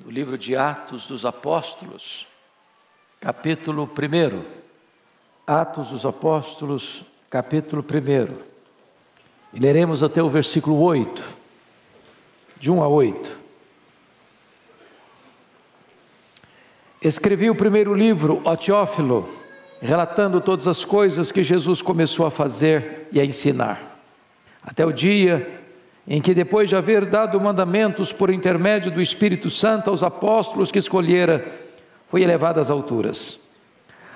no livro de Atos dos Apóstolos, capítulo 1. Atos dos Apóstolos, capítulo 1. E leremos até o versículo 8, de 1 a 8. Escrevi o primeiro livro, ó Teófilo, relatando todas as coisas que Jesus começou a fazer e a ensinar, até o dia em que, depois de haver dado mandamentos por intermédio do Espírito Santo aos apóstolos que escolhera, foi elevado às alturas.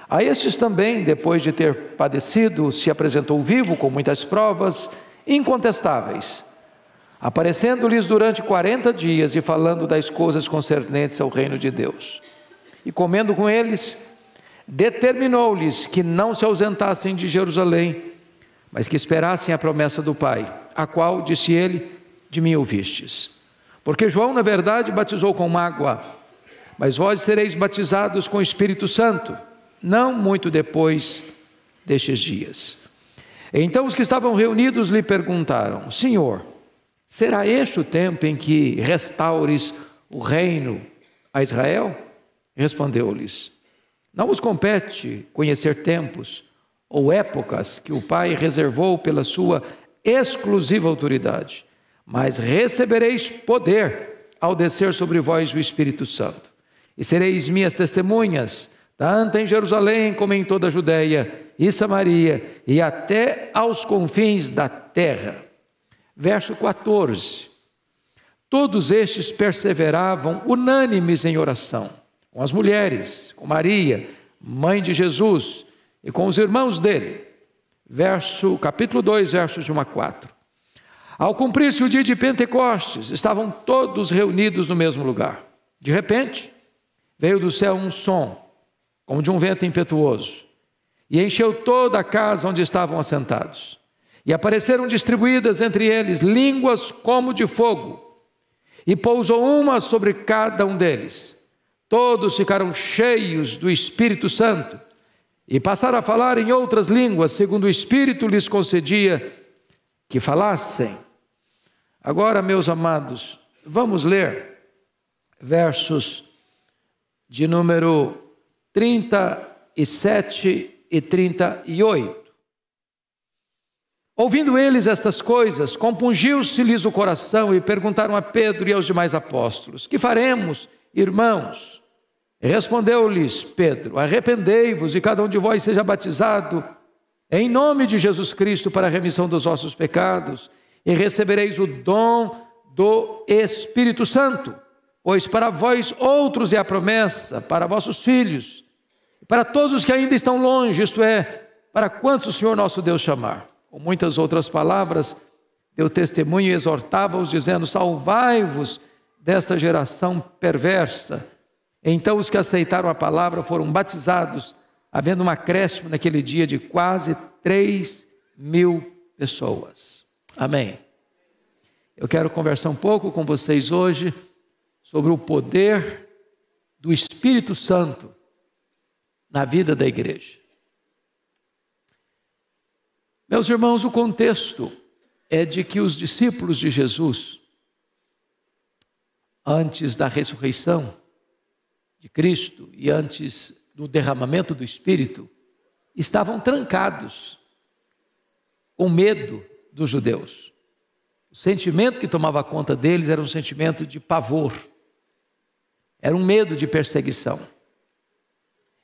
A estes também, depois de ter padecido, se apresentou vivo com muitas provas incontestáveis, aparecendo-lhes durante 40 dias e falando das coisas concernentes ao reino de Deus. E comendo com eles, determinou-lhes que não se ausentassem de Jerusalém, mas que esperassem a promessa do Pai, a qual, disse ele, de mim ouvistes. Porque João, na verdade, batizou com água, mas vós sereis batizados com o Espírito Santo, não muito depois destes dias. Então os que estavam reunidos lhe perguntaram: Senhor, será este o tempo em que restaures o reino a Israel? Respondeu-lhes: não vos compete conhecer tempos ou épocas que o Pai reservou pela sua exclusiva autoridade, mas recebereis poder ao descer sobre vós o Espírito Santo, e sereis minhas testemunhas, tanto em Jerusalém como em toda a Judeia e Samaria, e até aos confins da terra. Verso 14. Todos estes perseveravam unânimes em oração, com as mulheres, com Maria, mãe de Jesus, e com os irmãos dele. Capítulo 2, versos de 1 a 4. Ao cumprir-se o dia de Pentecostes, estavam todos reunidos no mesmo lugar. De repente, veio do céu um som, como de um vento impetuoso, e encheu toda a casa onde estavam assentados. E apareceram distribuídas entre eles línguas como de fogo, e pousou uma sobre cada um deles. Todos ficaram cheios do Espírito Santo, e passaram a falar em outras línguas, segundo o Espírito lhes concedia que falassem. Agora, meus amados, vamos ler versos de número 37 e 38. Ouvindo eles estas coisas, compungiu-se-lhes o coração e perguntaram a Pedro e aos demais apóstolos: que faremos, irmãos? Respondeu-lhes Pedro: arrependei-vos e cada um de vós seja batizado em nome de Jesus Cristo para a remissão dos vossos pecados, e recebereis o dom do Espírito Santo, pois para vós outros é a promessa, para vossos filhos, para todos os que ainda estão longe, isto é, para quantos o Senhor nosso Deus chamar. Com muitas outras palavras, deu testemunho e exortava-os, dizendo: salvai-vos desta geração perversa. Então os que aceitaram a palavra foram batizados, havendo um acréscimo naquele dia de quase 3.000 pessoas. Amém. Eu quero conversar um pouco com vocês hoje sobre o poder do Espírito Santo na vida da igreja. Meus irmãos, o contexto é de que os discípulos de Jesus, antes da ressurreição de Cristo e antes do derramamento do Espírito, estavam trancados, com medo dos judeus. O sentimento que tomava conta deles era um sentimento de pavor, era um medo de perseguição,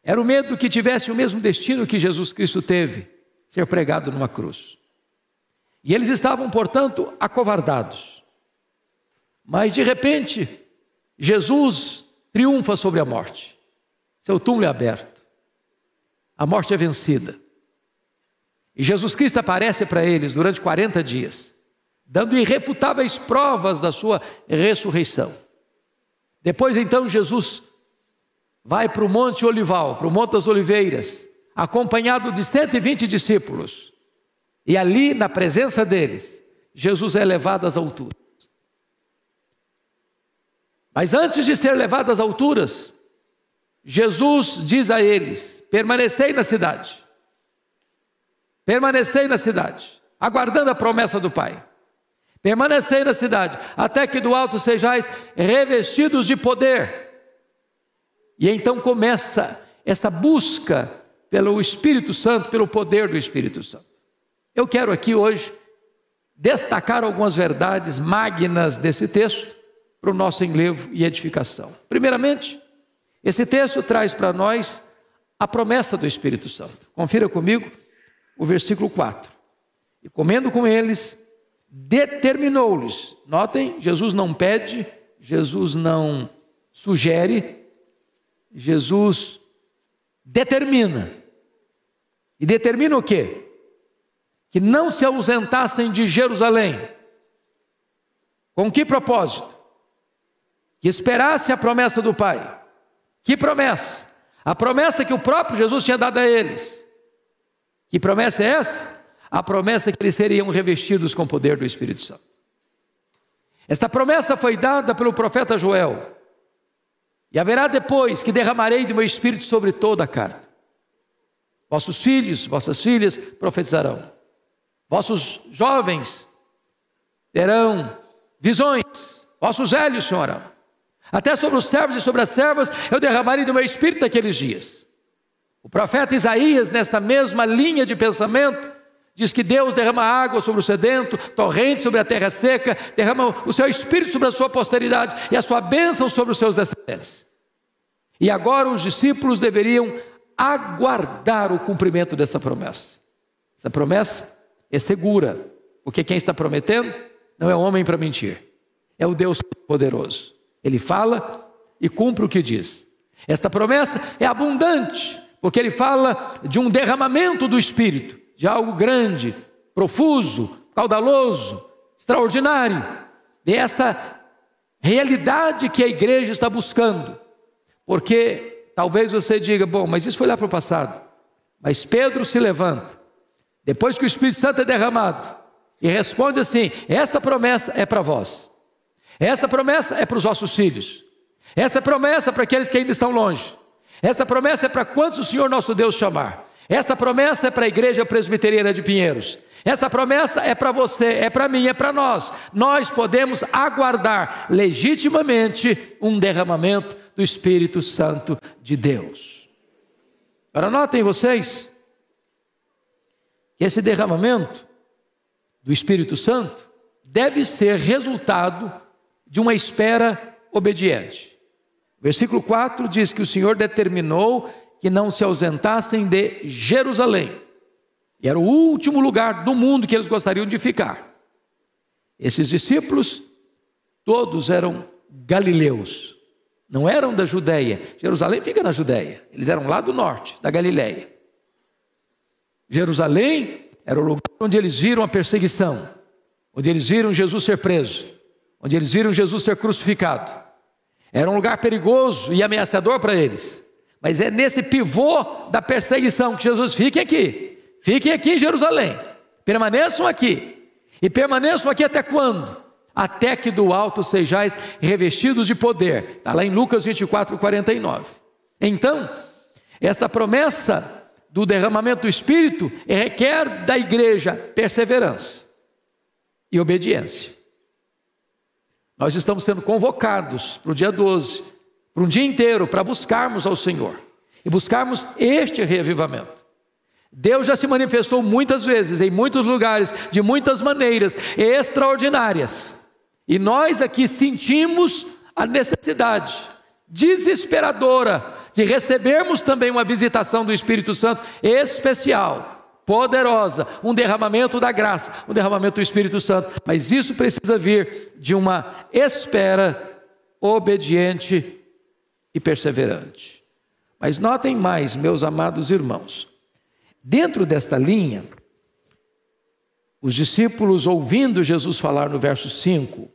era o medo que tivesse o mesmo destino que Jesus Cristo teve, ser pregado numa cruz. E eles estavam, portanto, acovardados. Mas de repente, Jesus triunfa sobre a morte. Seu túmulo é aberto, a morte é vencida, e Jesus Cristo aparece para eles durante 40 dias, dando irrefutáveis provas da sua ressurreição. Depois então Jesus vai para o Monte Olival, para o Monte das Oliveiras, acompanhado de 120 discípulos, e ali na presença deles, Jesus é levado às alturas. Mas antes de ser levado às alturas, Jesus diz a eles: permanecei na cidade, aguardando a promessa do Pai. Permanecei na cidade, até que do alto sejais revestidos de poder. E então começa essa busca pelo Espírito Santo, pelo poder do Espírito Santo. Eu quero aqui hoje destacar algumas verdades magnas desse texto para o nosso enlevo e edificação. Primeiramente, esse texto traz para nós a promessa do Espírito Santo. Confira comigo o versículo 4. E comendo com eles, determinou-lhes. Notem, Jesus não pede, Jesus não sugere, Jesus determina. E determina o quê? Que não se ausentassem de Jerusalém. Com que propósito? Que esperasse a promessa do Pai. Que promessa? A promessa que o próprio Jesus tinha dado a eles. Que promessa é essa? A promessa que eles seriam revestidos com o poder do Espírito Santo. Esta promessa foi dada pelo profeta Joel. E haverá depois que derramarei do meu Espírito sobre toda a carne. Vossos filhos, vossas filhas profetizarão. Vossos jovens terão visões. Vossos velhos sonharão. Até sobre os servos e sobre as servas eu derramarei do meu Espírito naqueles dias. O profeta Isaías, nesta mesma linha de pensamento, diz que Deus derrama água sobre o sedento, torrente sobre a terra seca, derrama o seu Espírito sobre a sua posteridade e a sua bênção sobre os seus descendentes. E agora os discípulos deveriam aguardar o cumprimento dessa promessa. Essa promessa é segura, porque quem está prometendo não é homem para mentir, é o Deus poderoso. Ele fala e cumpre o que diz. Esta promessa é abundante, porque ele fala de um derramamento do Espírito, de algo grande, profuso, caudaloso, extraordinário, dessa realidade que a igreja está buscando. Porque talvez você diga, bom, mas isso foi lá para o passado. Mas Pedro se levanta, depois que o Espírito Santo é derramado, e responde assim: esta promessa é para vós. Esta promessa é para os vossos filhos. Esta promessa é para aqueles que ainda estão longe. Esta promessa é para quantos o Senhor nosso Deus chamar. Esta promessa é para a igreja presbiteriana de Pinheiros. Esta promessa é para você, é para mim, é para nós. Nós podemos aguardar legitimamente um derramamento do Espírito Santo de Deus. Agora notem vocês que esse derramamento do Espírito Santo deve ser resultado de uma espera obediente. Versículo 4 diz que o Senhor determinou que não se ausentassem de Jerusalém. E era o último lugar do mundo que eles gostariam de ficar. Esses discípulos, todos eram galileus, não eram da Judéia. Jerusalém fica na Judéia, eles eram lá do norte, da Galileia. Jerusalém era o lugar onde eles viram a perseguição, onde eles viram Jesus ser preso, onde eles viram Jesus ser crucificado. Era um lugar perigoso e ameaçador para eles. Mas é nesse pivô da perseguição que Jesus fiquem aqui em Jerusalém, permaneçam aqui. E permaneçam aqui até quando? Até que do alto sejais revestidos de poder. Está lá em Lucas 24, 49. Então, esta promessa do derramamento do Espírito requer da igreja perseverança e obediência. Nós estamos sendo convocados para o dia 12, para um dia inteiro, para buscarmos ao Senhor e buscarmos este reavivamento. Deus já se manifestou muitas vezes, em muitos lugares, de muitas maneiras extraordinárias. E nós aqui sentimos a necessidade desesperadora de recebermos também uma visitação do Espírito Santo especial, poderosa, um derramamento da graça, um derramamento do Espírito Santo. Mas isso precisa vir de uma espera obediente e perseverante. Mas notem mais, meus amados irmãos, dentro desta linha, os discípulos, ouvindo Jesus falar no verso 5,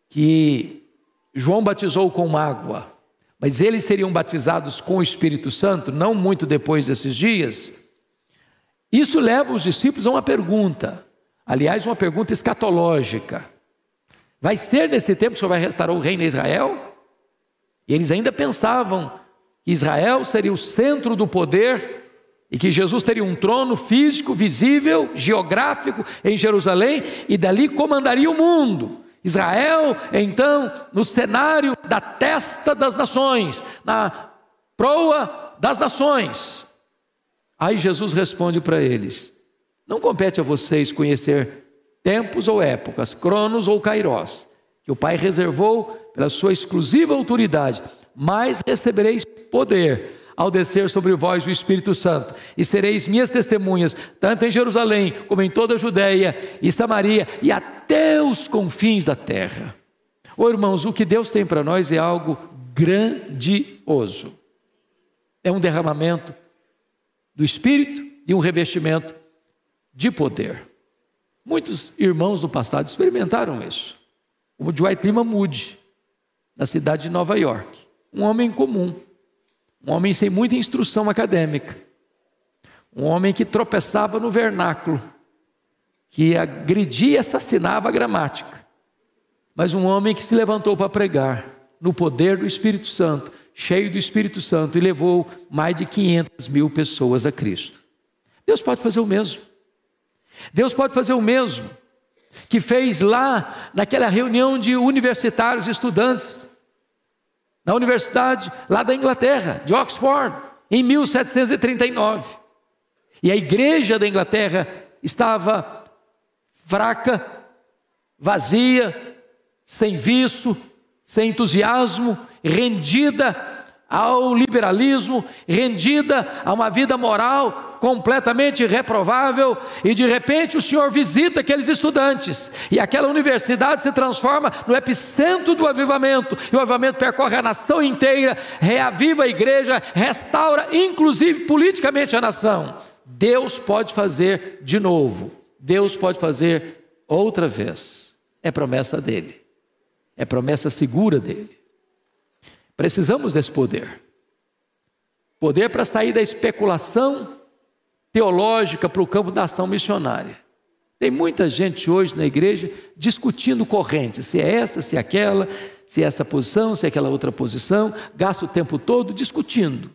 que João batizou com água, mas eles seriam batizados com o Espírito Santo, não muito depois desses dias, isso leva os discípulos a uma pergunta, aliás, uma pergunta escatológica. Vai ser nesse tempo que o Senhor vai restaurar o reino em Israel? E eles ainda pensavam que Israel seria o centro do poder e que Jesus teria um trono físico, visível, geográfico em Jerusalém, e dali comandaria o mundo. Israel, então, no cenário da testa das nações, na proa das nações. Aí Jesus responde para eles: não compete a vocês conhecer tempos ou épocas, cronos ou kairós, que o Pai reservou pela sua exclusiva autoridade, mas recebereis poder ao descer sobre vós o Espírito Santo, e sereis minhas testemunhas, tanto em Jerusalém, como em toda a Judéia e Samaria, e até os confins da terra. Ô irmãos, o que Deus tem para nós é algo grandioso. É um derramamento do Espírito e um revestimento de poder. Muitos irmãos do passado experimentaram isso. O Dwight Lyman Moody, na cidade de Nova York, um homem comum, um homem sem muita instrução acadêmica, um homem que tropeçava no vernáculo, que agredia e assassinava a gramática, mas um homem que se levantou para pregar no poder do Espírito Santo, cheio do Espírito Santo, e levou mais de 500 mil pessoas a Cristo. Deus pode fazer o mesmo. Deus pode fazer o mesmo que fez lá naquela reunião de universitários, estudantes, na universidade lá da Inglaterra, de Oxford, em 1739. E a igreja da Inglaterra estava fraca, vazia, sem viço, sem entusiasmo, rendida ao liberalismo, rendida a uma vida moral completamente reprovável, e de repente o Senhor visita aqueles estudantes, e aquela universidade se transforma no epicentro do avivamento, e o avivamento percorre a nação inteira, reaviva a igreja, restaura inclusive politicamente a nação. Deus pode fazer de novo, Deus pode fazer outra vez, é promessa dele, é promessa segura dele. Precisamos desse poder, poder para sair da especulação teológica para o campo da ação missionária. Tem muita gente hoje na igreja discutindo correntes, se é essa, se é aquela, se é essa posição, se é aquela outra posição, gasta o tempo todo discutindo.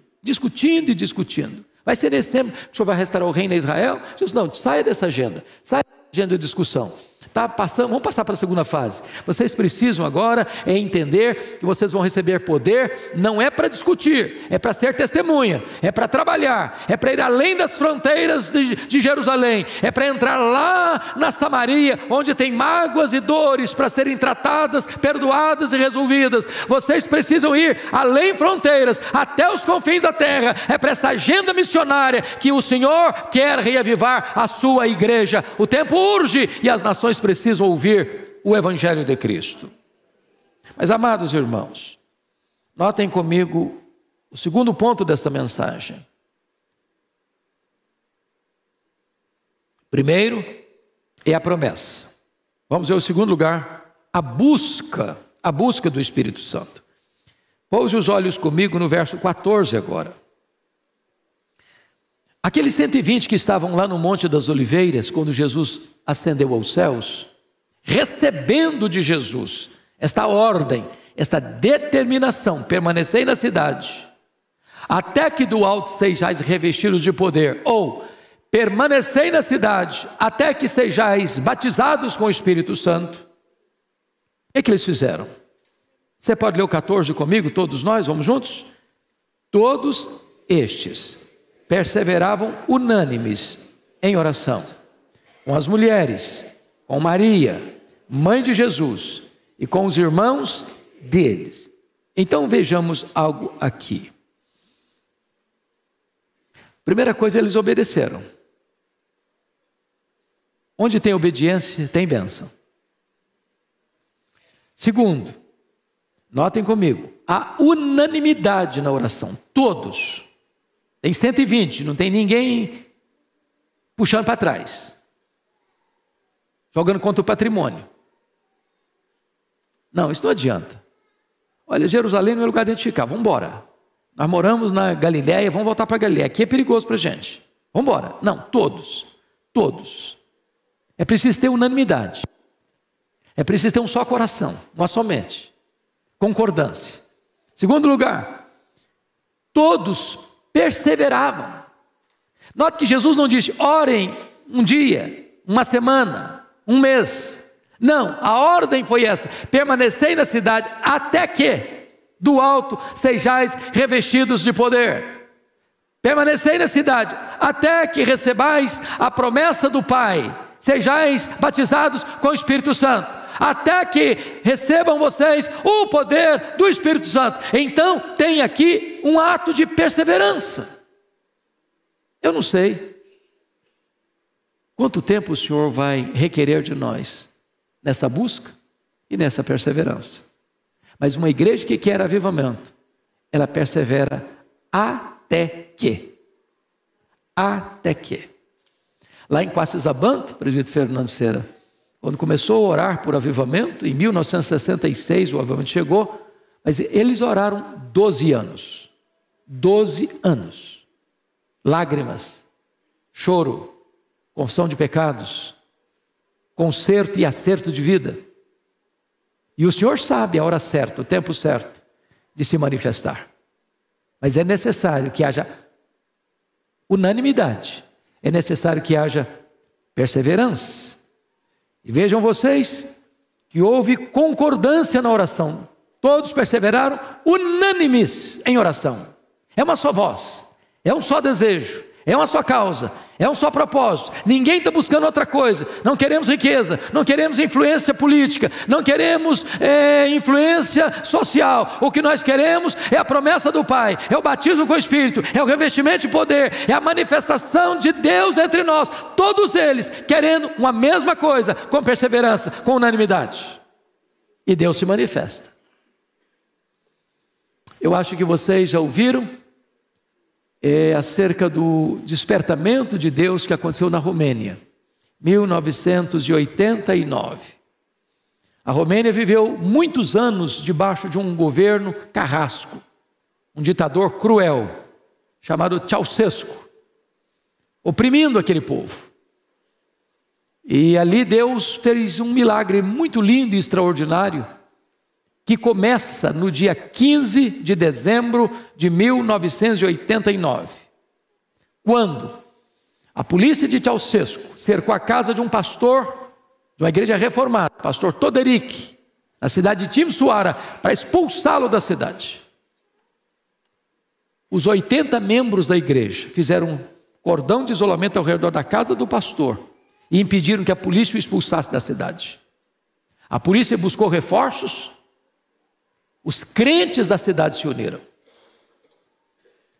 Vai ser nesse tempo que o Senhor vai restaurar o reino em Israel? Jesus, não, saia dessa agenda, saia dessa agenda de discussão. Vamos passar para a segunda fase. Vocês precisam agora entender que vocês vão receber poder, não é para discutir, é para ser testemunha, é para trabalhar, é para ir além das fronteiras de Jerusalém, é para entrar lá na Samaria, onde tem mágoas e dores para serem tratadas, perdoadas e resolvidas. Vocês precisam ir além fronteiras, até os confins da terra. É para essa agenda missionária que o Senhor quer reavivar a sua igreja. O tempo urge e as nações precisam ouvir o Evangelho de Cristo. Mas, amados irmãos, notem comigo o segundo ponto desta mensagem. Primeiro é a promessa. Vamos ver o segundo lugar, a busca do Espírito Santo. Pouse os olhos comigo no verso 14 agora. Aqueles 120 que estavam lá no Monte das Oliveiras, quando Jesus ascendeu aos céus, recebendo de Jesus esta ordem, esta determinação, permanecei na cidade, até que do alto sejais revestidos de poder, ou permanecei na cidade, até que sejais batizados com o Espírito Santo. O que eles fizeram? Você pode ler o 14 comigo, todos nós, vamos juntos? Todos estes perseveravam unânimes em oração, com as mulheres, com Maria, mãe de Jesus, e com os irmãos deles. Então vejamos algo aqui. Primeira coisa, eles obedeceram. Onde tem obediência, tem bênção. Segundo, notem comigo, a unanimidade na oração, todos. Tem 120, não tem ninguém puxando para trás, jogando contra o patrimônio. Não, isso não adianta. Olha, Jerusalém não é lugar de a gente ficar, vamos embora. Nós moramos na Galiléia, vamos voltar para a Galiléia, aqui é perigoso para a gente, vamos embora. Não, todos. É preciso ter unanimidade, é preciso ter um só coração, uma só mente, concordância. Segundo lugar, todos perseveravam. Note que Jesus não disse, orem um dia, uma semana, um mês. Não, a ordem foi essa: permanecei na cidade até que do alto sejais revestidos de poder. Permanecei na cidade até que recebais a promessa do Pai, sejais batizados com o Espírito Santo, até que recebam vocês o poder do Espírito Santo. Então tem aqui um ato de perseverança. Eu não sei quanto tempo o Senhor vai requerer de nós nessa busca e nessa perseverança, mas uma igreja que quer avivamento, ela persevera até que. Lá em Quacisabanto, o presbítero Fernando Cera, quando começou a orar por avivamento, em 1966 o avivamento chegou, mas eles oraram 12 anos. 12 anos. Lágrimas, choro, confissão de pecados, conserto e acerto de vida. E o Senhor sabe a hora certa, o tempo certo de se manifestar. Mas é necessário que haja unanimidade, é necessário que haja perseverança. E vejam vocês que houve concordância na oração. Todos perseveraram unânimes em oração. É uma só voz, é um só desejo, é uma só causa, é um só propósito. Ninguém está buscando outra coisa. Não queremos riqueza, não queremos influência política, não queremos influência social. O que nós queremos é a promessa do Pai, é o batismo com o Espírito, é o revestimento de poder, é a manifestação de Deus entre nós. Todos eles querendo uma mesma coisa, com perseverança, com unanimidade. E Deus se manifesta. Eu acho que vocês já ouviram acerca do despertamento de Deus que aconteceu na Romênia, 1989. A Romênia viveu muitos anos debaixo de um governo carrasco, um ditador cruel, chamado Ceausescu, oprimindo aquele povo. E ali Deus fez um milagre muito lindo e extraordinário, que começa no dia 15 de dezembro de 1989, quando a polícia de Ceausescu cercou a casa de um pastor de uma igreja reformada, pastor Toderic, na cidade de Timisoara, para expulsá-lo da cidade. Os 80 membros da igreja fizeram um cordão de isolamento ao redor da casa do pastor e impediram que a polícia o expulsasse da cidade. A polícia buscou reforços. Os crentes da cidade se uniram.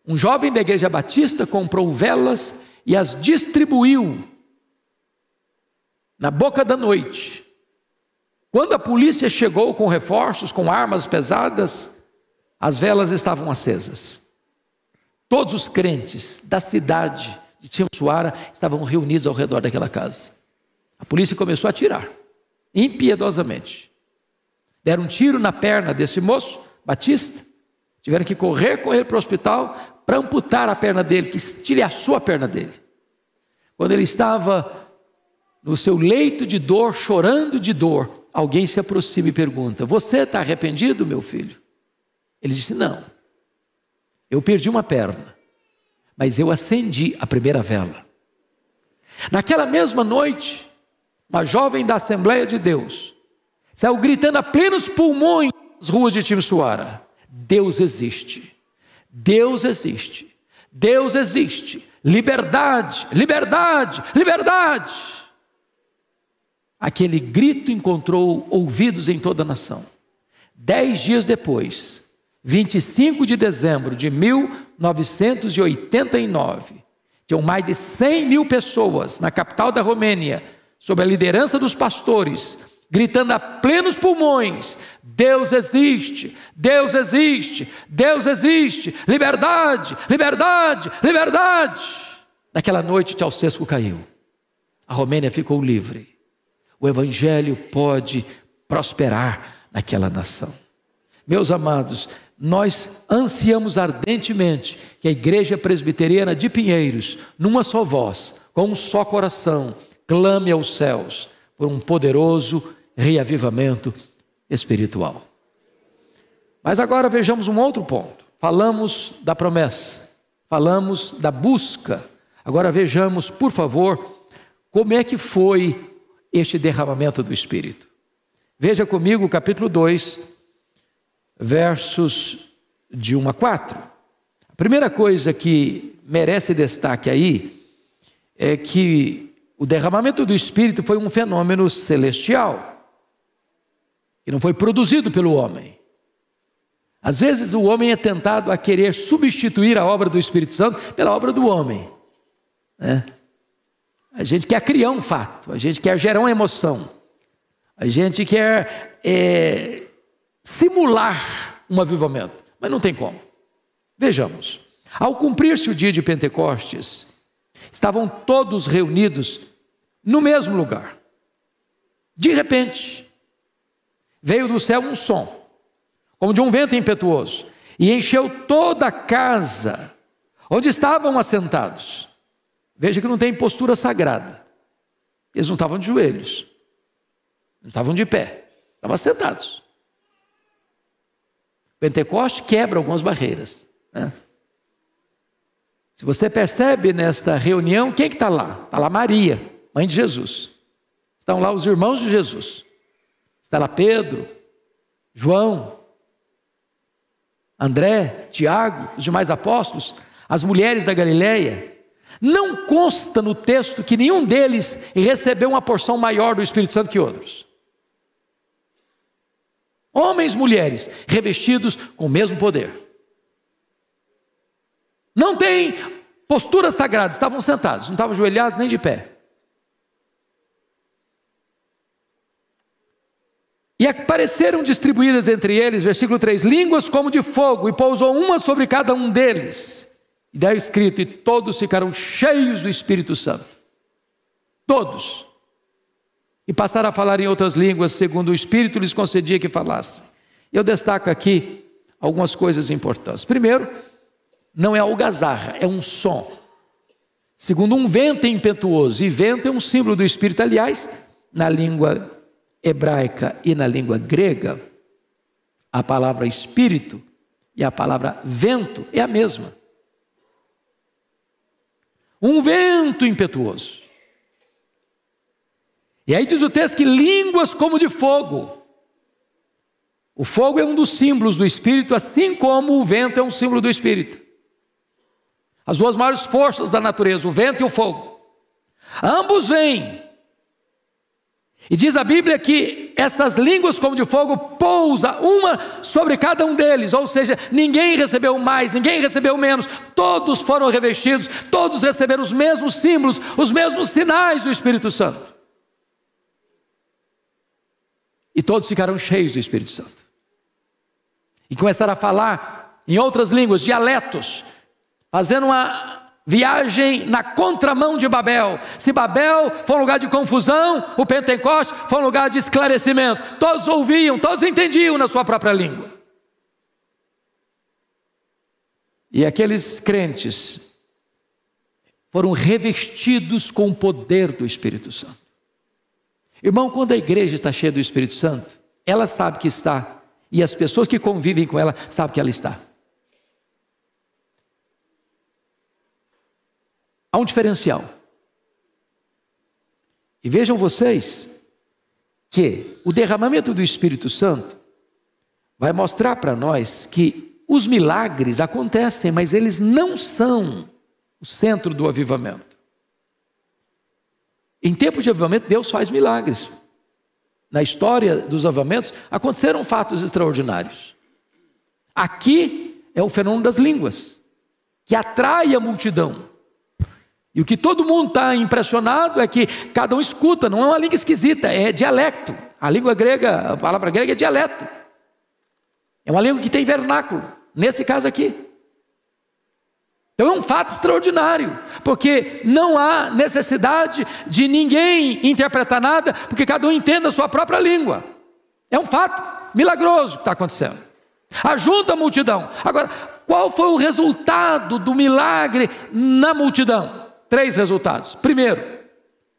Um jovem da igreja batista comprou velas e as distribuiu na boca da noite. Quando a polícia chegou com reforços, com armas pesadas, as velas estavam acesas. Todos os crentes da cidade de Timisoara estavam reunidos ao redor daquela casa. A polícia começou a atirar, impiedosamente. Deram um tiro na perna desse moço, batista, tiveram que correr com ele para o hospital para amputar a perna dele, que estilhaçou a perna dele. Quando ele estava no seu leito de dor, chorando de dor, alguém se aproxima e pergunta: você está arrependido, meu filho? Ele disse: não, eu perdi uma perna, mas eu acendi a primeira vela. Naquela mesma noite, uma jovem da Assembleia de Deus saiu gritando a plenos pulmões nas ruas de Timisoara: Deus existe, Deus existe, Deus existe, liberdade, liberdade, liberdade. Aquele grito encontrou ouvidos em toda a nação. 10 dias depois, 25 de dezembro de 1989, tinham mais de 100 mil pessoas na capital da Romênia, sob a liderança dos pastores, gritando a plenos pulmões: Deus existe, Deus existe, Deus existe, liberdade, liberdade, liberdade. Naquela noite Ceausescu caiu, a Romênia ficou livre. O evangelho pode prosperar naquela nação. Meus amados, nós ansiamos ardentemente que a Igreja Presbiteriana de Pinheiros, numa só voz, com um só coração, clame aos céus por um poderoso reavivamento espiritual. Mas agora vejamos um outro ponto. Falamos da promessa, falamos da busca, Agora vejamos, por favor, como é que foi este derramamento do Espírito. Veja comigo o capítulo 2, versos de 1 a 4. A primeira coisa que merece destaque aí é que o derramamento do Espírito foi um fenômeno celestial, que não foi produzido pelo homem. Às vezes o homem é tentado a querer substituir a obra do Espírito Santo pela obra do homem, né? A gente quer criar um fato, a gente quer gerar uma emoção, a gente quer simular um avivamento, mas não tem como. Vejamos, ao cumprir-se o dia de Pentecostes, estavam todos reunidos no mesmo lugar. De repente, veio do céu um som, como de um vento impetuoso, e encheu toda a casa onde estavam assentados. Veja que não tem postura sagrada. Eles não estavam de joelhos, não estavam de pé, estavam sentados. Pentecoste quebra algumas barreiras, né? Se você percebe nesta reunião, quem é que está lá? Está lá Maria, mãe de Jesus. Estão lá os irmãos de Jesus. Está lá Pedro, João, André, Tiago, os demais apóstolos, as mulheres da Galileia. Não consta no texto que nenhum deles recebeu uma porção maior do Espírito Santo que outros. Homens e mulheres revestidos com o mesmo poder. Não tem postura sagrada, estavam sentados, não estavam ajoelhados nem de pé. E apareceram distribuídas entre eles, versículo 3, línguas como de fogo, e pousou uma sobre cada um deles. E daí escrito, e todos ficaram cheios do Espírito Santo. Todos. E passaram a falar em outras línguas, segundo o Espírito lhes concedia que falassem. Eu destaco aqui algumas coisas importantes. Primeiro, não é algazarra, é um som. Segundo, um vento impetuoso. E vento é um símbolo do Espírito. Aliás, na língua hebraica e na língua grega, a palavra Espírito e a palavra vento é a mesma. Um vento impetuoso. E aí diz o texto que línguas como de fogo. O fogo é um dos símbolos do Espírito, assim como o vento é um símbolo do Espírito. As duas maiores forças da natureza, o vento e o fogo. Ambos vêm. E diz a Bíblia que estas línguas como de fogo pousa uma sobre cada um deles, ou seja, ninguém recebeu mais, ninguém recebeu menos, todos foram revestidos, todos receberam os mesmos símbolos, os mesmos sinais do Espírito Santo. E todos ficaram cheios do Espírito Santo. E começaram a falar em outras línguas, dialetos, fazendo uma viagem na contramão de Babel. Se Babel foi um lugar de confusão, o Pentecoste foi um lugar de esclarecimento. Todos ouviam, todos entendiam na sua própria língua. E aqueles crentes foram revestidos com o poder do Espírito Santo. Irmão, quando a igreja está cheia do Espírito Santo, ela sabe que está, e as pessoas que convivem com ela sabem que ela está. Há um diferencial. E vejam vocês que o derramamento do Espírito Santo vai mostrar para nós que os milagres acontecem, mas eles não são o centro do avivamento. Em tempos de avivamento, Deus faz milagres. Na história dos avivamentos, aconteceram fatos extraordinários. Aqui é o fenômeno das línguas, que atrai a multidão. E o que todo mundo está impressionado é que cada um escuta, não é uma língua esquisita, é dialecto. A língua grega, a palavra grega é dialeto. É uma língua que tem vernáculo, nesse caso aqui. Então é um fato extraordinário, porque não há necessidade de ninguém interpretar nada, porque cada um entende a sua própria língua. É um fato milagroso que está acontecendo. Ajunta a multidão. Agora, qual foi o resultado do milagre na multidão? 3 resultados. Primeiro,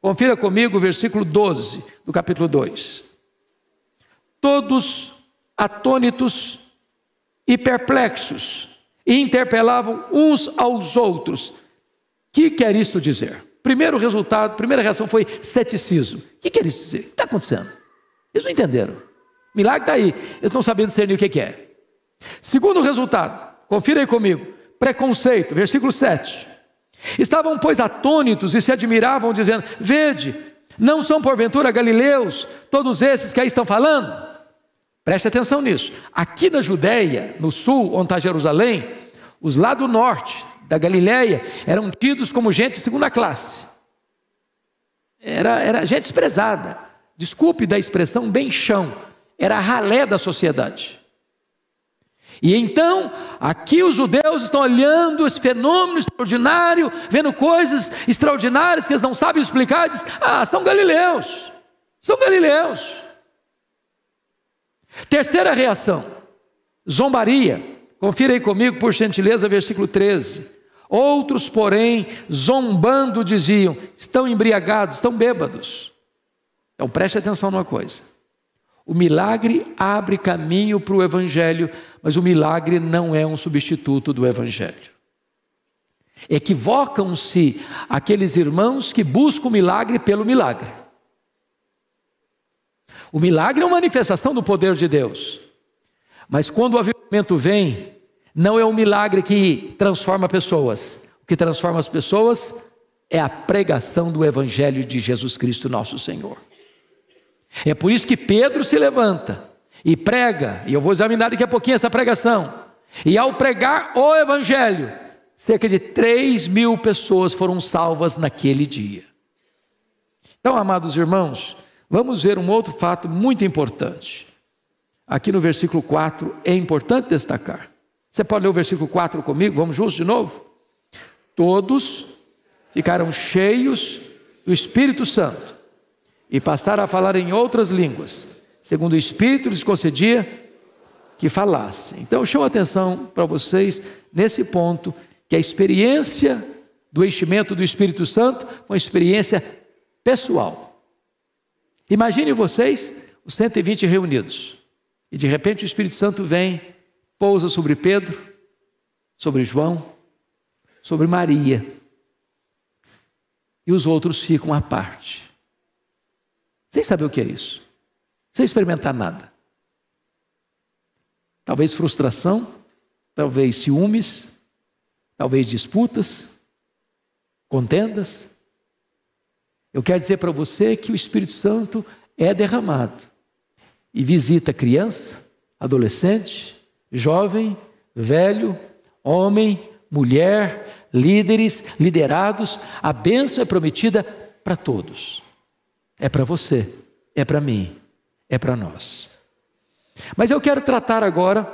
confira comigo o versículo 12 do capítulo 2. Todos atônitos e perplexos, e interpelavam uns aos outros: que quer isto dizer? Primeiro resultado, primeira reação foi ceticismo. O que quer isso dizer? O que está acontecendo? Eles não entenderam. O milagre está aí, eles não estão sabendo discernir o que é. Segundo resultado, confira aí comigo, preconceito, versículo 7. Estavam, pois, atônitos e se admiravam, dizendo: vede, não são porventura galileus todos esses que aí estão falando? Preste atenção nisso. Aqui na Judéia, no sul, onde está Jerusalém, os lá do norte da Galileia eram tidos como gente de segunda classe. Era gente desprezada. Desculpe da expressão bem chão. Era a ralé da sociedade. E então, aqui os judeus estão olhando esse fenômeno extraordinário, vendo coisas extraordinárias que eles não sabem explicar, e dizem: são galileus, são galileus. Terceira reação, zombaria. Confira aí comigo, por gentileza, versículo 13. Outros, porém, zombando, diziam: estão embriagados, estão bêbados. Então preste atenção numa coisa: o milagre abre caminho para o evangelho, mas o milagre não é um substituto do evangelho. Equivocam-se aqueles irmãos que buscam o milagre pelo milagre. O milagre é uma manifestação do poder de Deus, mas quando o avivamento vem, não é um milagre que transforma pessoas. O que transforma as pessoas é a pregação do evangelho de Jesus Cristo nosso Senhor. É por isso que Pedro se levanta e prega, e eu vou examinar daqui a pouquinho essa pregação, e ao pregar o evangelho, cerca de 3.000 pessoas foram salvas naquele dia. Então, amados irmãos, vamos ver um outro fato muito importante. Aqui no versículo 4 é importante destacar. Você pode ler o versículo 4 comigo? Vamos juntos de novo? Todos ficaram cheios do Espírito Santo e passaram a falar em outras línguas, segundo o Espírito lhes concedia que falassem. Então eu chamo a atenção para vocês nesse ponto, que a experiência do enchimento do Espírito Santo foi uma experiência pessoal. Imaginem vocês, os 120 reunidos, e de repente o Espírito Santo vem, pousa sobre Pedro, sobre João, sobre Maria, e os outros ficam à parte, sem saber o que é isso, sem experimentar nada. Talvez frustração, talvez ciúmes, talvez disputas, contendas. Eu quero dizer para você que o Espírito Santo é derramado e visita criança, adolescente, jovem, velho, homem, mulher, líderes, liderados. A bênção é prometida para todos. É para você, é para mim, é para nós. Mas eu quero tratar agora,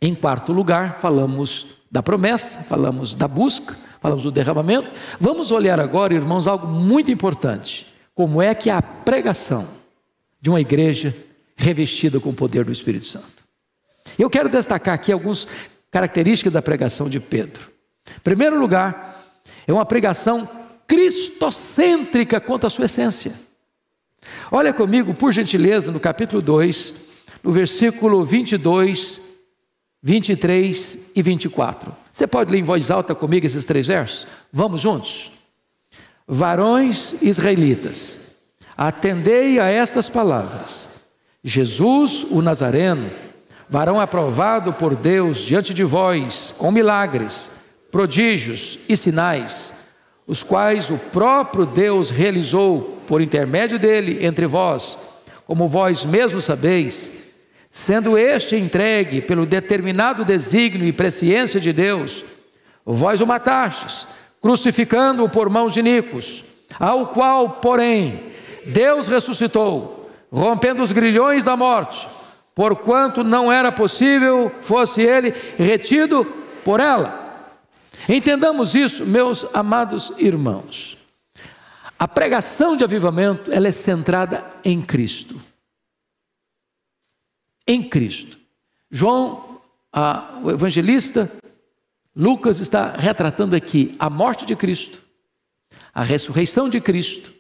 em quarto lugar, falamos da promessa, falamos da busca, falamos do derramamento. Vamos olhar agora, irmãos, algo muito importante. Como é que é a pregação de uma igreja revestida com o poder do Espírito Santo. Eu quero destacar aqui algumas características da pregação de Pedro. Em primeiro lugar, é uma pregação cristocêntrica quanto à sua essência. Olha comigo, por gentileza, no capítulo 2, no versículo 22, 23 e 24. Você pode ler em voz alta comigo esses 3 versos? Vamos juntos? Varões israelitas, atendei a estas palavras. Jesus, o Nazareno, varão aprovado por Deus diante de vós, com milagres, prodígios e sinais, os quais o próprio Deus realizou por intermédio dele entre vós, como vós mesmos sabeis, sendo este entregue pelo determinado desígnio e presciência de Deus, vós o matastes, crucificando-o por mãos de iníquos, ao qual, porém, Deus ressuscitou, rompendo os grilhões da morte, porquanto não era possível fosse ele retido por ela. Entendamos isso, meus amados irmãos. A pregação de avivamento, ela é centrada em Cristo. Em Cristo. João, o evangelista, Lucas está retratando aqui a morte de Cristo, a ressurreição de Cristo.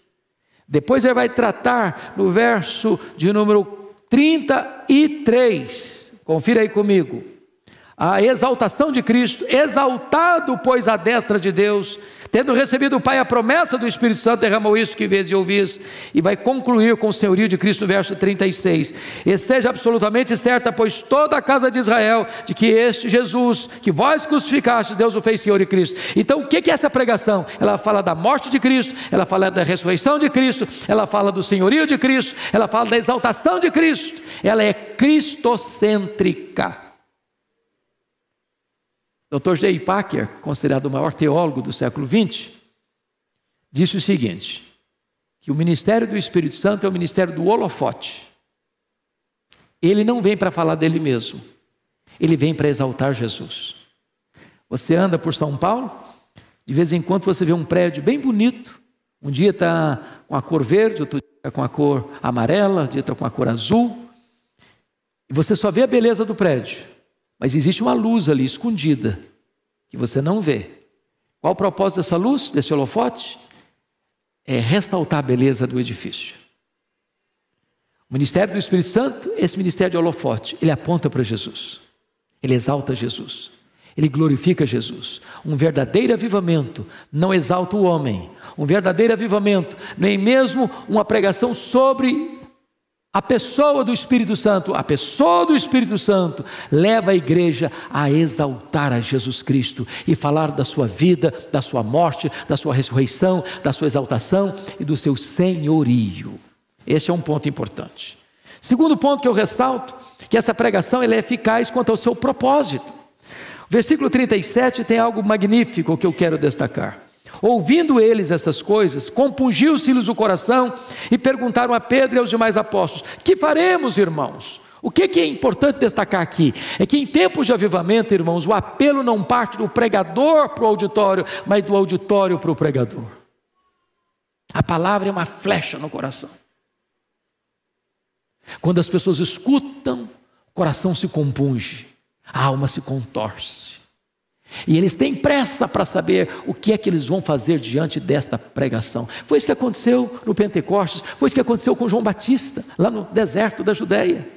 Depois ele vai tratar no verso de número 33, confira aí comigo, a exaltação de Cristo, exaltado, pois, à destra de Deus, tendo recebido do Pai a promessa do Espírito Santo, derramou isso que vês e ouvis, e vai concluir com o senhorio de Cristo no verso 36, esteja absolutamente certa, pois toda a casa de Israel, de que este Jesus, que vós crucificaste, Deus o fez Senhor e Cristo. Então o que é essa pregação? Ela fala da morte de Cristo, ela fala da ressurreição de Cristo, ela fala do senhorio de Cristo, ela fala da exaltação de Cristo, ela é cristocêntrica. Dr. J. Packer, considerado o maior teólogo do século XX, disse o seguinte, que o ministério do Espírito Santo é o ministério do holofote. Ele não vem para falar dele mesmo, ele vem para exaltar Jesus. Você anda por São Paulo, de vez em quando você vê um prédio bem bonito, um dia está com a cor verde, outro dia está com a cor amarela, outro dia está com a cor azul, e você só vê a beleza do prédio. Mas existe uma luz ali escondida, que você não vê. Qual o propósito dessa luz, desse holofote? É ressaltar a beleza do edifício. O ministério do Espírito Santo, esse ministério de holofote, ele aponta para Jesus, ele exalta Jesus, ele glorifica Jesus. Um verdadeiro avivamento não exalta o homem, um verdadeiro avivamento, nem mesmo uma pregação sobre a pessoa do Espírito Santo, a pessoa do Espírito Santo leva a igreja a exaltar a Jesus Cristo e falar da sua vida, da sua morte, da sua ressurreição, da sua exaltação e do seu senhorio. Esse é um ponto importante. Segundo ponto que eu ressalto, que essa pregação ela é eficaz quanto ao seu propósito. O versículo 37 tem algo magnífico que eu quero destacar. Ouvindo eles essas coisas, compungiu-se-lhes o coração e perguntaram a Pedro e aos demais apóstolos: que faremos, irmãos? O que é importante destacar aqui? É que em tempos de avivamento, irmãos, o apelo não parte do pregador para o auditório, mas do auditório para o pregador. A palavra é uma flecha no coração. Quando as pessoas escutam, o coração se compunge, a alma se contorce. E eles têm pressa para saber o que é que eles vão fazer diante desta pregação. Foi isso que aconteceu no Pentecostes, foi isso que aconteceu com João Batista, lá no deserto da Judeia.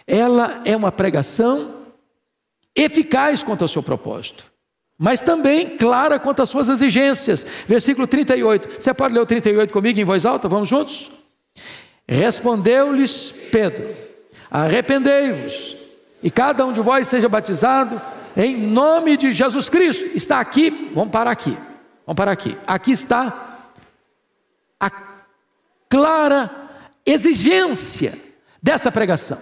Ela é uma pregação eficaz quanto ao seu propósito, mas também clara quanto às suas exigências. Versículo 38, você pode ler o 38 comigo em voz alta? Vamos juntos? Respondeu-lhes Pedro: arrependei-vos, e cada um de vós seja batizado em nome de Jesus Cristo. Está aqui, vamos parar aqui. Aqui está a clara exigência desta pregação.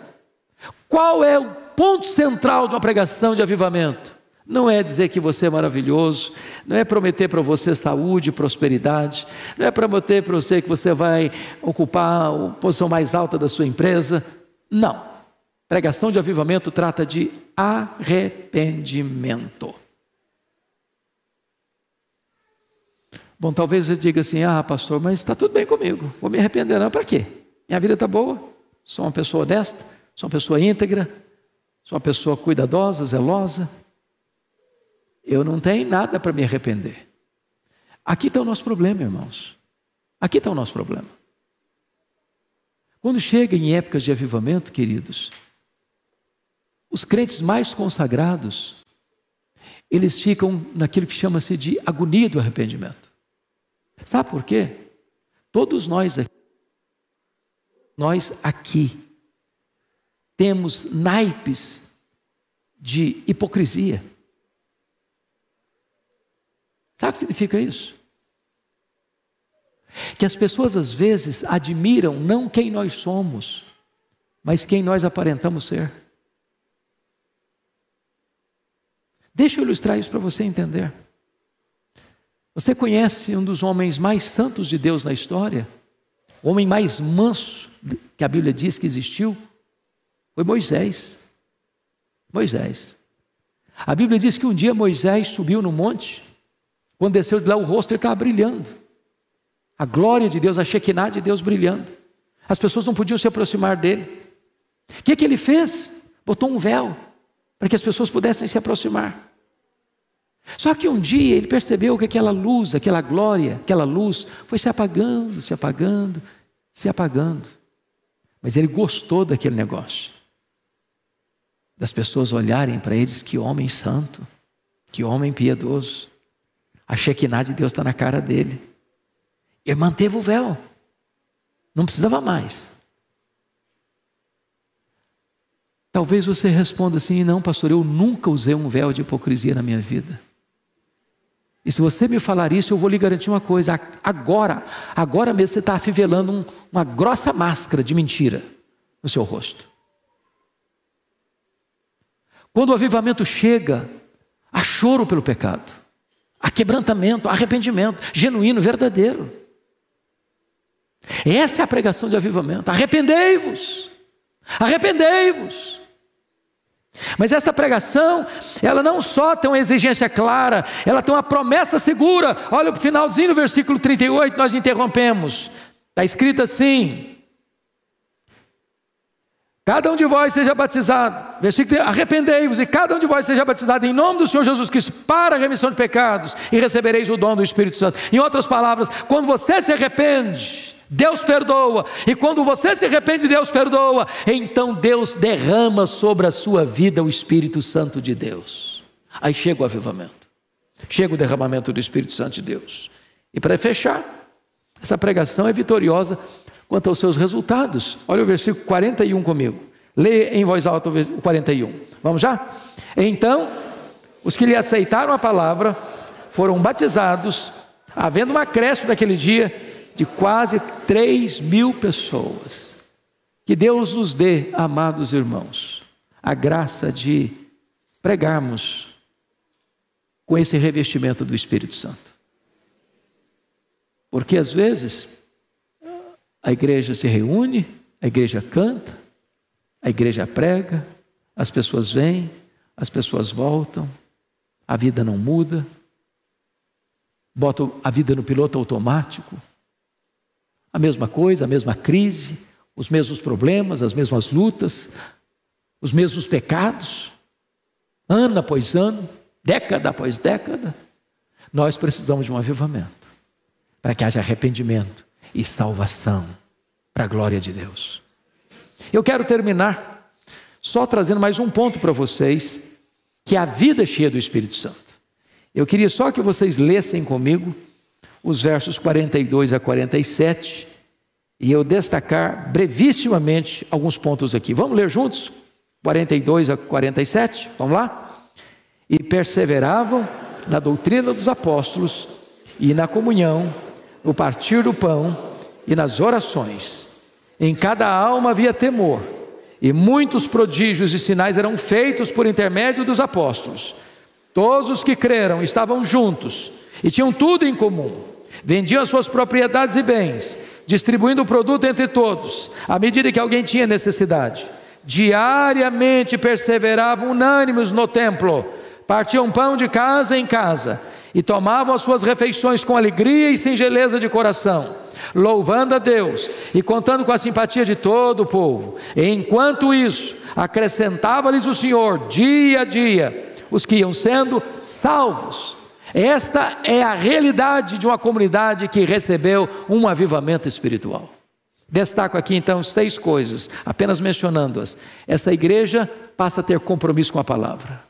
Qual é o ponto central de uma pregação de avivamento? Não é dizer que você é maravilhoso, não é prometer para você saúde e prosperidade, não é prometer para você que você vai ocupar a posição mais alta da sua empresa. Não. Pregação de avivamento trata de arrependimento. Bom, talvez você diga assim: ah, pastor, mas está tudo bem comigo, vou me arrepender não, para quê? Minha vida está boa, sou uma pessoa honesta, sou uma pessoa íntegra, sou uma pessoa cuidadosa, zelosa, eu não tenho nada para me arrepender. Aqui está o nosso problema, irmãos, aqui está o nosso problema. Quando chega em épocas de avivamento, queridos, os crentes mais consagrados, eles ficam naquilo que chama-se de agonia do arrependimento. Sabe por quê? Todos nós aqui temos naipes de hipocrisia. Sabe o que significa isso? Que as pessoas às vezes admiram não quem nós somos, mas quem nós aparentamos ser. Deixa eu ilustrar isso para você entender. Você conhece um dos homens mais santos de Deus na história? O homem mais manso que a Bíblia diz que existiu? Foi Moisés. Moisés. A Bíblia diz que um dia Moisés subiu no monte, quando desceu de lá o rosto ele estava brilhando. A glória de Deus, a Shekinah de Deus brilhando. As pessoas não podiam se aproximar dele. O que ele fez? Botou um véu para que as pessoas pudessem se aproximar. Só que um dia ele percebeu que aquela luz, aquela glória, aquela luz foi se apagando, se apagando, se apagando. Mas ele gostou daquele negócio. das pessoas olharem para eles, que homem santo, que homem piedoso. A Shekinah de Deus está na cara dele. Ele manteve o véu, não precisava mais. Talvez você responda assim: não, pastor, eu nunca usei um véu de hipocrisia na minha vida. E se você me falar isso, eu vou lhe garantir uma coisa: agora mesmo você está afivelando uma grossa máscara de mentira no seu rosto. Quando o avivamento chega, há choro pelo pecado, há quebrantamento, há arrependimento genuíno, verdadeiro. Essa é a pregação de avivamento: arrependei-vos, arrependei-vos. Mas essa pregação, ela não só tem uma exigência clara, ela tem uma promessa segura. Olha o finalzinho do versículo 38, nós interrompemos. Está escrito assim: cada um de vós seja batizado, versículo, arrependei-vos, e cada um de vós seja batizado em nome do Senhor Jesus Cristo para a remissão de pecados, e recebereis o dom do Espírito Santo. Em outras palavras, quando você se arrepende, Deus perdoa, e quando você se arrepende, Deus perdoa, então Deus derrama sobre a sua vida o Espírito Santo de Deus. Aí chega o avivamento, chega o derramamento do Espírito Santo de Deus. E para fechar, essa pregação é vitoriosa quanto aos seus resultados. Olha o versículo 41 comigo, leia em voz alta o 41, vamos já? Então, os que lhe aceitaram a palavra foram batizados, havendo um acréscimo naquele dia de quase 3.000 pessoas. Que Deus nos dê, amados irmãos, a graça de pregarmos com esse revestimento do Espírito Santo. Porque às vezes a igreja se reúne, a igreja canta, a igreja prega, as pessoas vêm, as pessoas voltam, a vida não muda, botam a vida no piloto automático. A mesma coisa, a mesma crise, os mesmos problemas, as mesmas lutas, os mesmos pecados, ano após ano, década após década. Nós precisamos de um avivamento, para que haja arrependimento e salvação, para a glória de Deus. Eu quero terminar só trazendo mais um ponto para vocês, que é a vida cheia do Espírito Santo. Eu queria só que vocês lessem comigo os versos 42 a 47, e eu destacar brevissimamente alguns pontos aqui. Vamos ler juntos? 42 a 47, vamos lá? E perseveravam na doutrina dos apóstolos, e na comunhão, no partir do pão, e nas orações. Em cada alma havia temor, e muitos prodígios e sinais eram feitos por intermédio dos apóstolos. Todos os que creram estavam juntos, e tinham tudo em comum. Vendiam as suas propriedades e bens, distribuindo o produto entre todos, à medida que alguém tinha necessidade. Diariamente perseveravam unânimes no templo, partiam pão de casa em casa, e tomavam as suas refeições com alegria e singeleza de coração, louvando a Deus e contando com a simpatia de todo o povo. E enquanto isso, acrescentava-lhes o Senhor, dia a dia, os que iam sendo salvos. Esta é a realidade de uma comunidade que recebeu um avivamento espiritual. Destaco aqui então 6 coisas, apenas mencionando-as. Essa igreja passa a ter compromisso com a palavra,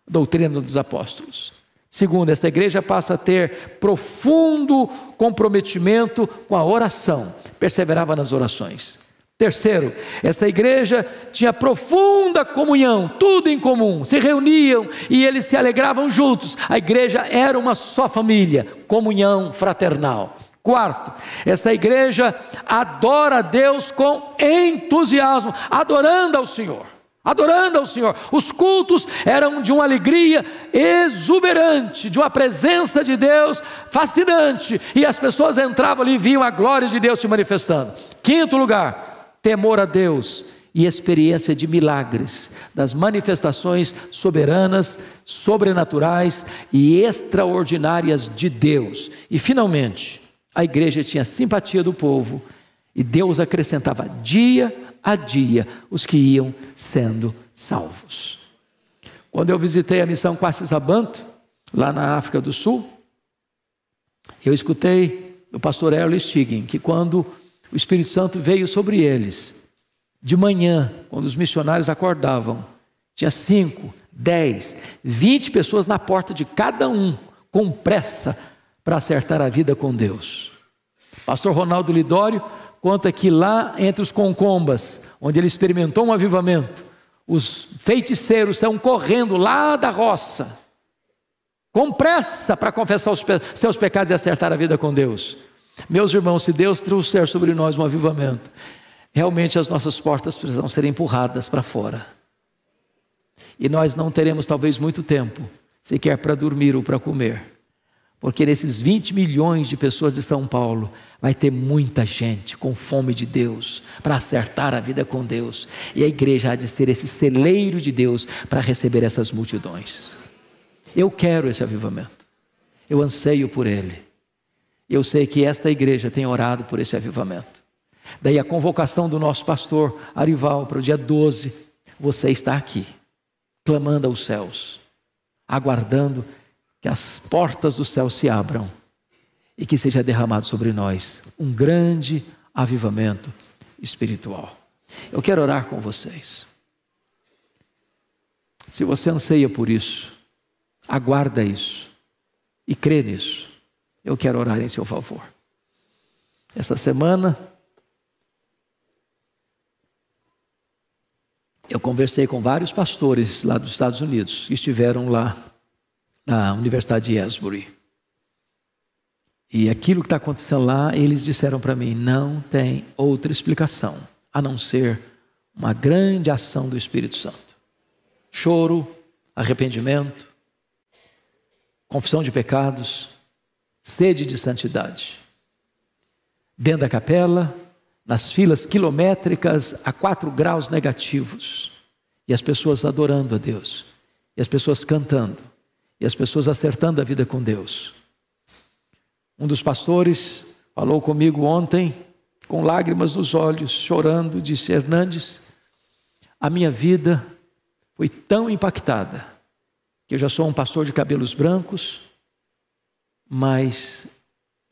doutrina dos apóstolos. Segundo, esta igreja passa a ter profundo comprometimento com a oração, perseverava nas orações. Terceiro, esta igreja tinha profunda comunhão, tudo em comum, se reuniam e eles se alegravam juntos. A igreja era uma só família, comunhão fraternal. Quarto, esta igreja adora a Deus com entusiasmo, adorando ao Senhor. Adorando ao Senhor. Os cultos eram de uma alegria exuberante, de uma presença de Deus fascinante, e as pessoas entravam ali e viam a glória de Deus se manifestando. Quinto lugar, temor a Deus e experiência de milagres, das manifestações soberanas, sobrenaturais e extraordinárias de Deus. E finalmente, a igreja tinha simpatia do povo, e Deus acrescentava dia a dia os que iam sendo salvos. Quando eu visitei a missão Quacis-Abanto, lá na África do Sul, eu escutei do pastor Erle Stiggin, que quando o Espírito Santo veio sobre eles, de manhã, quando os missionários acordavam, Tinha 5, 10, 20 pessoas na porta de cada um, com pressa para acertar a vida com Deus. Pastor Ronaldo Lidório conta que lá entre os concombas, onde ele experimentou um avivamento, os feiticeiros saíram correndo lá da roça, com pressa para confessar os seus pecados e acertar a vida com Deus. Meus irmãos, se Deus trouxer sobre nós um avivamento, realmente as nossas portas precisam ser empurradas para fora. E nós não teremos talvez muito tempo, sequer para dormir ou para comer. Porque nesses 20 milhões de pessoas de São Paulo, vai ter muita gente com fome de Deus, para acertar a vida com Deus. E a igreja há de ser esse celeiro de Deus para receber essas multidões. Eu quero esse avivamento, eu anseio por ele. Eu sei que esta igreja tem orado por esse avivamento. Daí a convocação do nosso pastor Arival para o dia 12, você está aqui, clamando aos céus, aguardando que as portas do céu se abram e que seja derramado sobre nós um grande avivamento espiritual. Eu quero orar com vocês. Se você anseia por isso, aguarda isso e crê nisso, eu quero orar em seu favor. Esta semana eu conversei com vários pastores lá dos Estados Unidos que estiveram lá na Universidade de Asbury. E aquilo que está acontecendo lá, eles disseram para mim, não tem outra explicação, a não ser uma grande ação do Espírito Santo. Choro, arrependimento, confissão de pecados, sede de santidade. Dentro da capela, nas filas quilométricas a 4 graus negativos, e as pessoas adorando a Deus, e as pessoas cantando, e as pessoas acertando a vida com Deus. Um dos pastores falou comigo ontem, com lágrimas nos olhos, chorando, disse, Hernandes, a minha vida foi tão impactada, que eu já sou um pastor de cabelos brancos, mas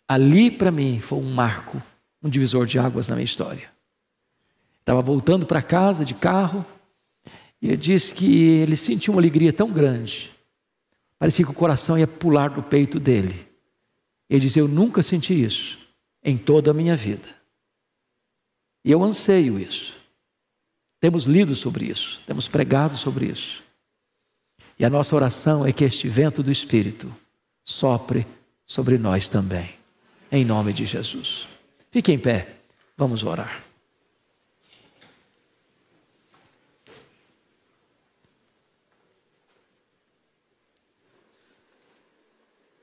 ali para mim foi um marco, um divisor de águas na minha história. Estava voltando para casa de carro, e ele disse que ele sentiu uma alegria tão grande, parecia que o coração ia pular do peito dele. Ele disse, eu nunca senti isso em toda a minha vida. E eu anseio isso. Temos lido sobre isso, temos pregado sobre isso. E a nossa oração é que este vento do Espírito sopre sobre nós também, em nome de Jesus. Fique em pé, vamos orar.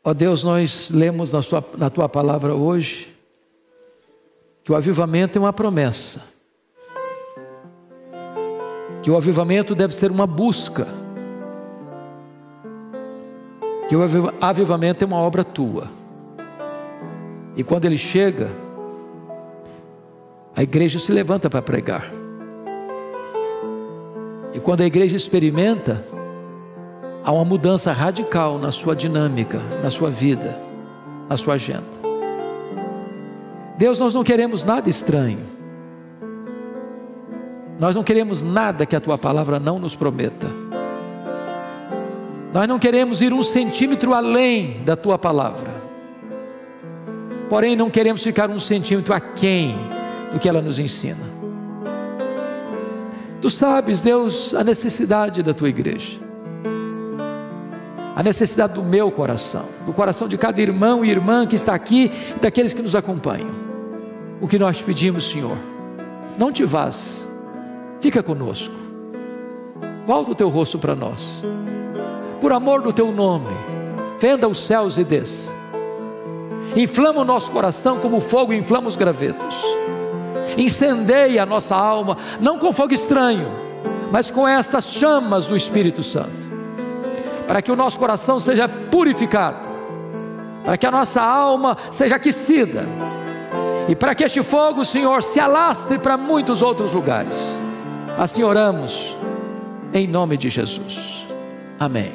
Ó Deus, nós lemos na Tua palavra hoje que o avivamento é uma promessa, que o avivamento deve ser uma busca, que o avivamento é uma obra Tua, e quando ele chega, a igreja se levanta para pregar, e quando a igreja experimenta, há uma mudança radical na sua dinâmica, na sua vida, na sua agenda. Deus, nós não queremos nada estranho, nós não queremos nada que a Tua palavra não nos prometa, nós não queremos ir 1 centímetro além da Tua palavra, porém não queremos ficar 1 centímetro aquém do que ela nos ensina. Tu sabes, Deus, a necessidade da Tua igreja, a necessidade do meu coração, do coração de cada irmão e irmã que está aqui e daqueles que nos acompanham. O que nós pedimos, Senhor, não te vás, fica conosco, volta o Teu rosto para nós, por amor do Teu nome, fenda os céus e desça, inflama o nosso coração como o fogo inflama os gravetos, incendeia a nossa alma, não com fogo estranho, mas com estas chamas do Espírito Santo, para que o nosso coração seja purificado, para que a nossa alma seja aquecida, e para que este fogo, Senhor, se alastre para muitos outros lugares. Assim oramos, em nome de Jesus. Amém.